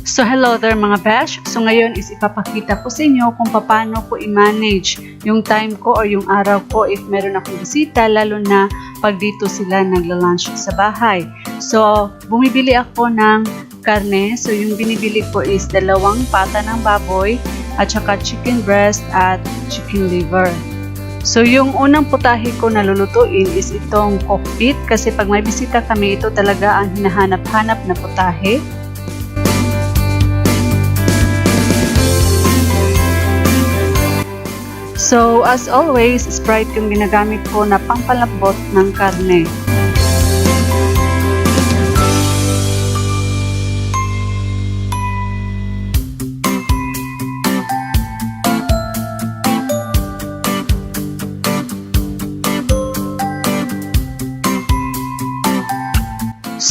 So hello there mga besh. So ngayon is ipapakita ko sa inyo kung paano ko i-manage yung time ko or yung araw ko if meron akong bisita, lalo na pag dito sila nagla-lunch sa bahay. So bumibili ako ng karne. So yung binibili ko is 2 pata ng baboy at saka chicken breast at chicken liver. So yung unang putahe ko na lulutuin is itong cockpit kasi pag may bisita kami, ito talaga ang hinahanap-hanap na putahe. So as always, Sprite yung ginagamit ko na pampalambot ng karne.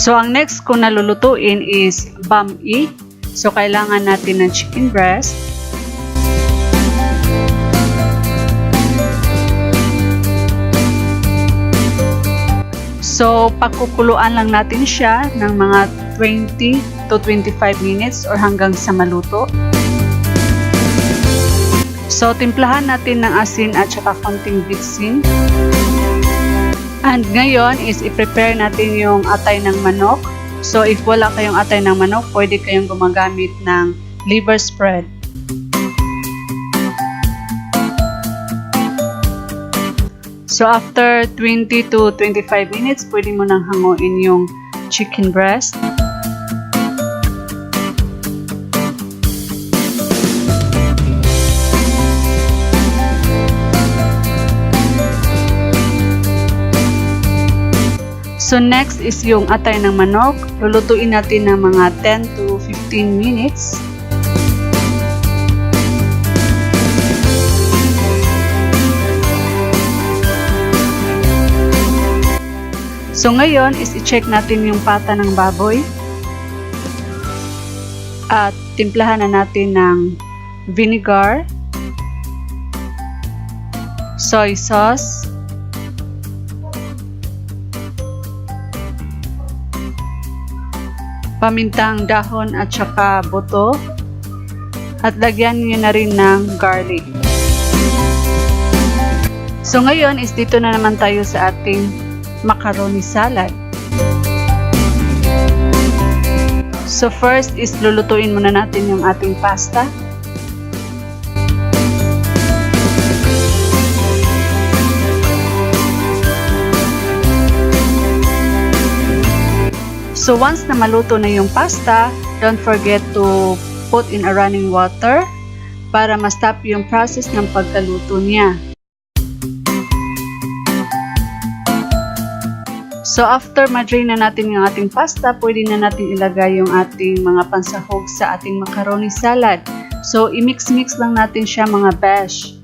So, ang next ko na lulutuin is bami. So, kailangan natin ng chicken breast. So, pakukuluan lang natin siya ng mga 20 to 25 minutes or hanggang sa maluto. So, timplahan natin ng asin at saka konting bitsin. And ngayon is i-prepare natin yung atay ng manok. So if wala kayong atay ng manok, pwede kayong gumagamit ng liver spread. So after 20 to 25 minutes, pwede mo nang hanguin yung chicken breast. So next is yung atay ng manok. Lulutuin natin ng mga 10 to 15 minutes. So ngayon is i-check natin yung pata ng baboy. At timplahan na natin ng vinegar, soy sauce, pamintang dahon at saka buto, at lagyan niyo na rin ng garlic. So ngayon is dito na naman tayo sa ating macaroni salad. So first is lulutuin muna natin yung ating pasta. So once na maluto na yung pasta, don't forget to put in a running water para ma-stop yung process ng pagkaluto niya. So after ma-drain na natin yung ating pasta, pwede na natin ilagay yung ating mga pansahog sa ating macaroni salad. So i-mix-mix lang natin siya mga besh.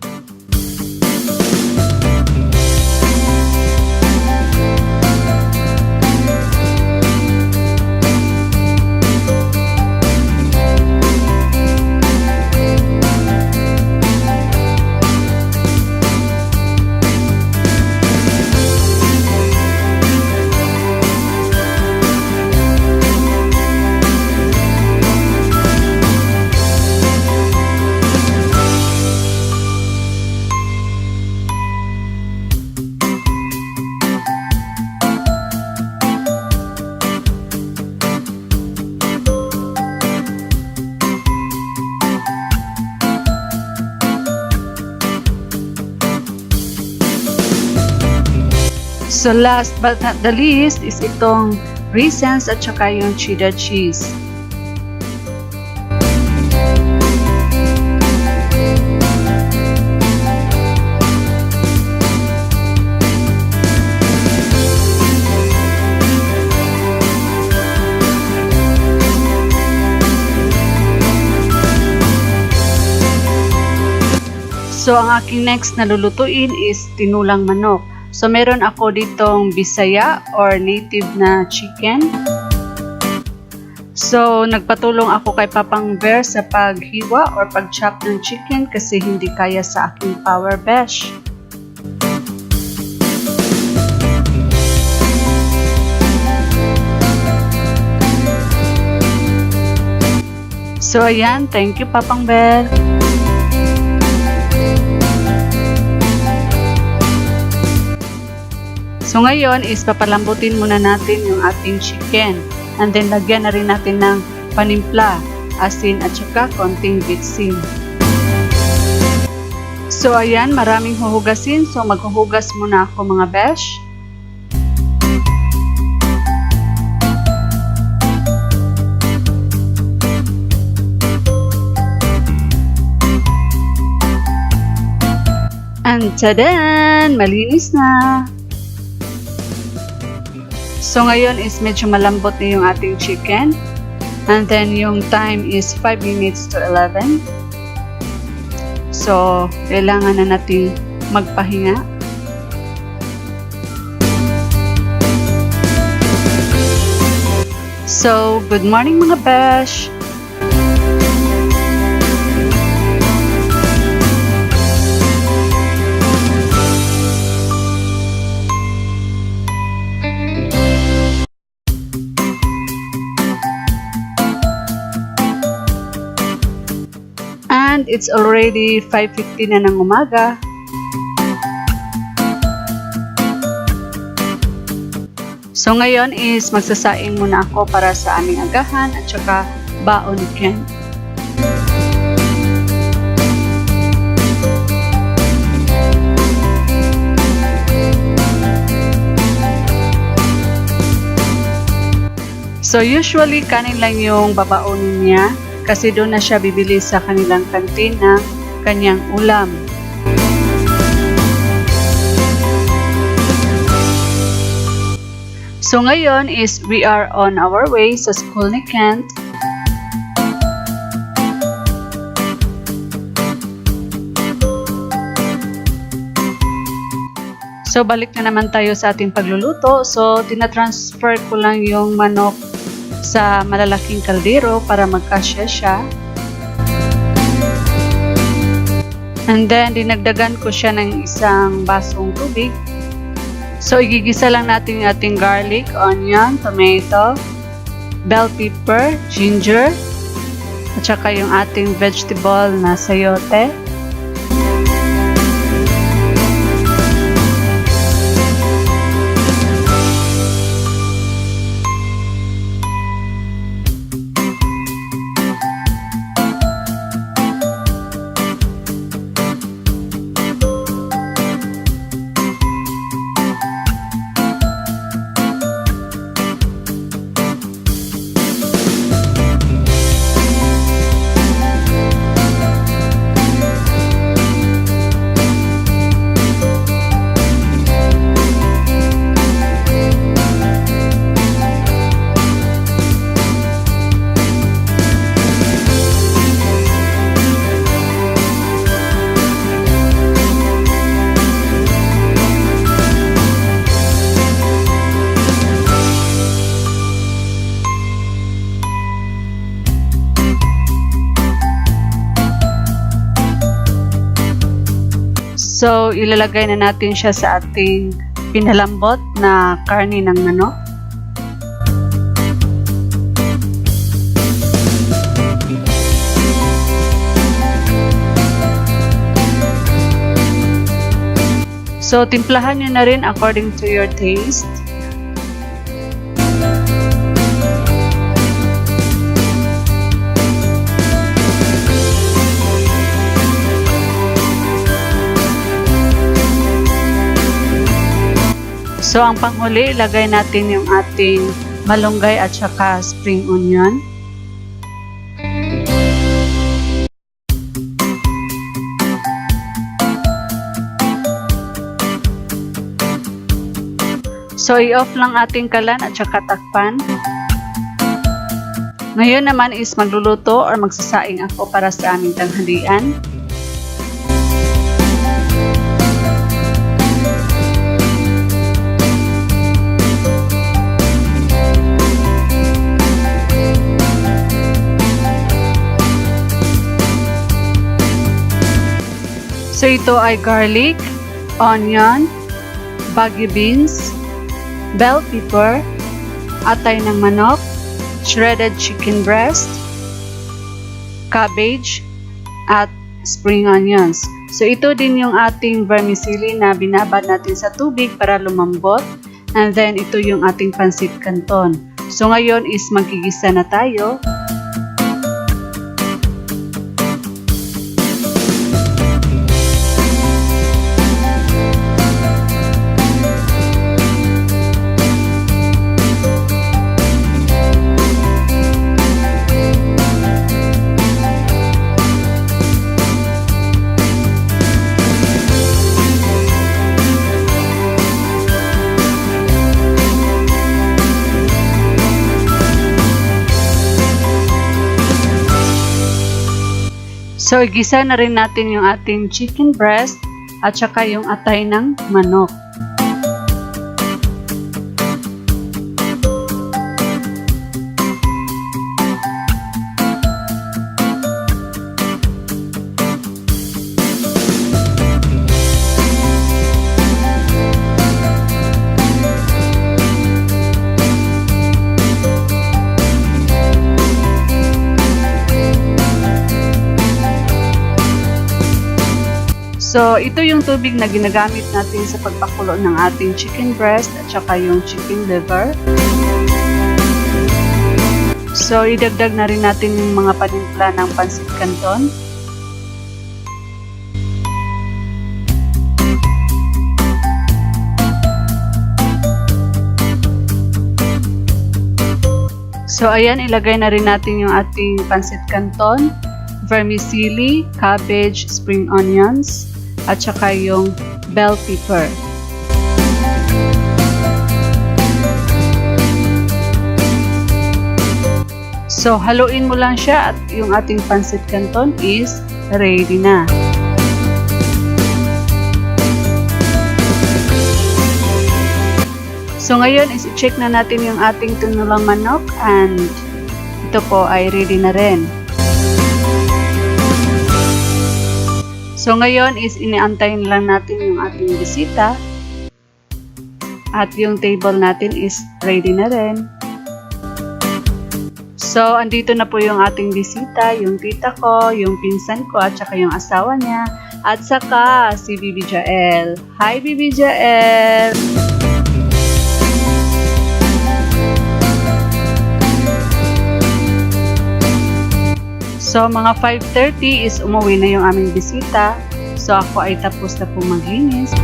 So last but not the least is itong raisins at saka yung cheddar cheese. So ang aking next na lulutuin is tinulang manok. So, meron ako ditong Bisaya or native na chicken. So, nagpatulong ako kay Papang Bear sa paghiwa or pag-chop ng chicken kasi hindi kaya sa aking power besh. So ayan, thank you Papang Bel. So ngayon is papalambutin muna natin yung ating chicken. And then lagyan na rin natin ng panimpla, asin at saka konting bitsin. So ayan, maraming huhugasin. So maghuhugas muna ako mga besh. And tadan! Malinis na! So ngayon is medyo malambot na yung ating chicken. And then yung time is 5 minutes to 11. So kailangan na natin magpahinga. So good morning mga besh! And it's already 5:50 na ng umaga. So ngayon is magsasaing muna ako para sa aming agahan at saka baon ni Ken. So usually kanin lang yung babaunin niya. Kasi doon na siya bibili sa kanilang kantin ng kanyang ulam. So ngayon is we are on our way sa school ni Kent. So balik na naman tayo sa ating pagluluto. So tinatransfer ko lang yung manok sa malalaking kaldero para magkasya siya. And then dinagdagan ko siya ng isang basong tubig. So igigisa lang natin yung ating garlic, onion, tomato, bell pepper, ginger, at saka yung ating vegetable na sayote. So, ilalagay na natin siya sa ating pinalambot na karne ng manok. So, timplahan nyo na rin according to your taste. So, ang panghuli, ilagay natin yung ating malunggay at saka spring onion. So, i-off lang ating kalan at saka takpan. Ngayon naman is magluluto or magsasaing ako para sa aming tanghalian. So ito ay garlic, onion, baggy beans, bell pepper, atay ng manok, shredded chicken breast, cabbage, at spring onions. So ito din yung ating vermicelli na binabad natin sa tubig para lumambot. And then ito yung ating pancit canton. So ngayon is magigisa na tayo. So, igisa na rin natin yung ating chicken breast at saka yung atay ng manok. So, ito yung tubig na ginagamit natin sa pagpakulo ng ating chicken breast at saka yung chicken liver. So, idagdag na rin natin yung mga panimpla ng pancit canton. So, ayan, ilagay na rin natin yung ating pancit canton, vermicelli, cabbage, spring onions, at saka yung bell pepper. So, haluin mo lang siya at yung ating pancit canton is ready na. So, ngayon is i-check na natin yung ating tinulang manok and ito po ay ready na rin. So, ngayon is iniantayin lang natin yung ating bisita. At yung table natin is ready na rin. So, andito na po yung ating bisita, yung tita ko, yung pinsan ko, at saka yung asawa niya. At saka si Bibi Jael. Hi, Bibi Jael! So, mga 5:30 is umuwi na yung aming bisita. So, ako ay tapos na po maglinis.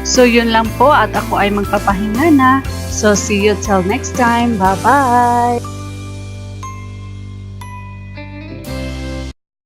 So, yun lang po at ako ay magpapahinga na. So, see you till next time. Bye-bye!